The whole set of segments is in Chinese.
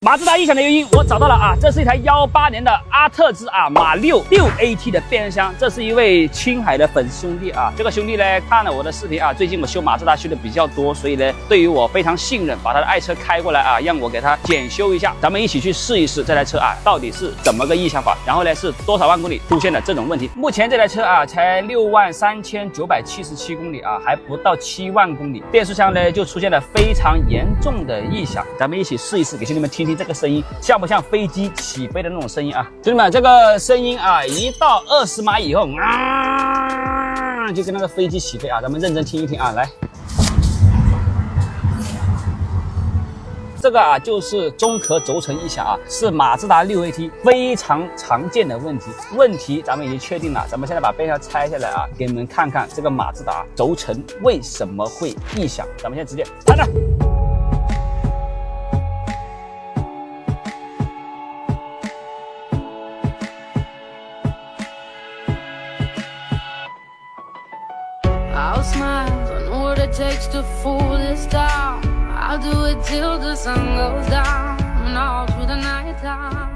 马自达异响的原因我找到了啊，这是一台18年的阿特兹啊马6 6AT 的变速箱，这是一位青海的粉丝兄弟啊，这个兄弟呢看了我的视频啊，最近我修马自达修的比较多，所以呢对于我非常信任，把他的爱车开过来啊，让我给他检修一下，咱们一起去试一试这台车啊到底是怎么个异响法，然后呢是多少万公里出现了这种问题。目前这台车啊才63977公里啊，还不到7万公里，变速箱呢就出现了非常严重的异响，咱们一起试一试，给兄弟们听听这个声音像不像飞机起飞的那种声音啊？兄弟们，这个声音啊，一到20码以后啊，就跟那个飞机起飞啊，咱们认真听一听啊，来。这个啊就是中壳轴承异响啊，是马自达 6AT 非常常见的问题。问题咱们已经确定了，咱们现在把变速箱拆下来啊，给你们看看这个马自达轴承为什么会异响。咱们现在直接看着。I'll smile, I know what it takes to fool this town. I'll do it till the sun goes down and all through the night time.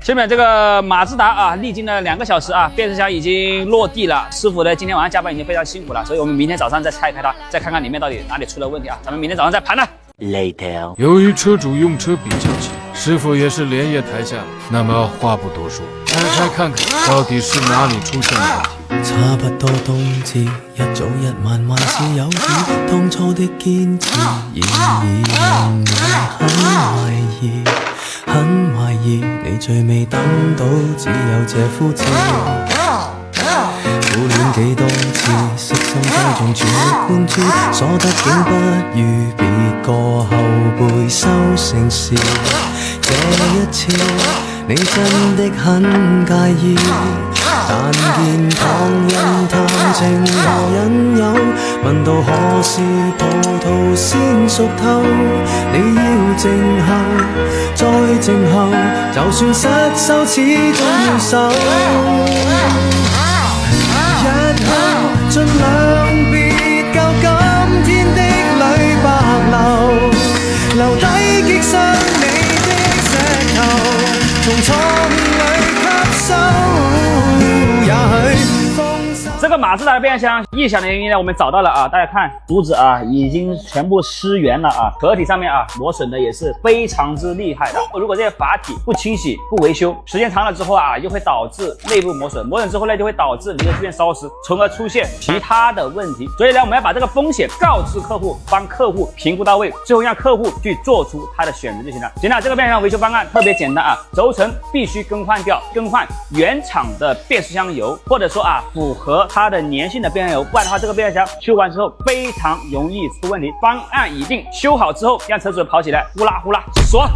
下面这个马自达啊，历经了2个小时啊，变速箱已经落地了。师傅呢，今天晚上加班已经非常辛苦了，所以我们明天早上再拆开它，再看看里面到底哪里出了问题啊。咱们明天早上再盘它。Later， 由于车主用车比较急，师傅也是连夜抬下，那么话不多说，拆开看看到底是哪里出现了问题。差不多冬至，一早一晚還是有雨，當初的堅持，然而讓我很懷疑，你最未等到，只有這枯枝。苦戀幾多次，悉心栽種全力灌注，所得竟不如別個後輩收成時。這一次，你真的很介意。但見旁人談情何引誘，問到何時葡萄先熟透，你要靜候，再靜候，就算失手始終要守。日後盡量別教今天的淚白流，留低擊傷你的石頭，從錯誤裏吸收。这个马自达的变速箱异响的原因呢，我们找到了啊，大家看竹子啊，已经全部失圆了啊，壳体上面啊磨损的也是非常之厉害的。如果这些阀体不清洗、不维修，时间长了之后啊，又会导致内部磨损，磨损之后呢，就会导致离合出现烧蚀，从而出现其他的问题。所以呢，我们要把这个风险告知客户，帮客户评估到位，最后让客户去做出他的选择就行了。行了，这个变速箱维修方案特别简单啊，轴承必须更换掉，更换原厂的变速箱油，或者说啊符合它的粘性的变速箱油，不然的话这个变速箱修完之后非常容易出问题。方案已定，修好之后让车主跑起来呼啦呼啦爽。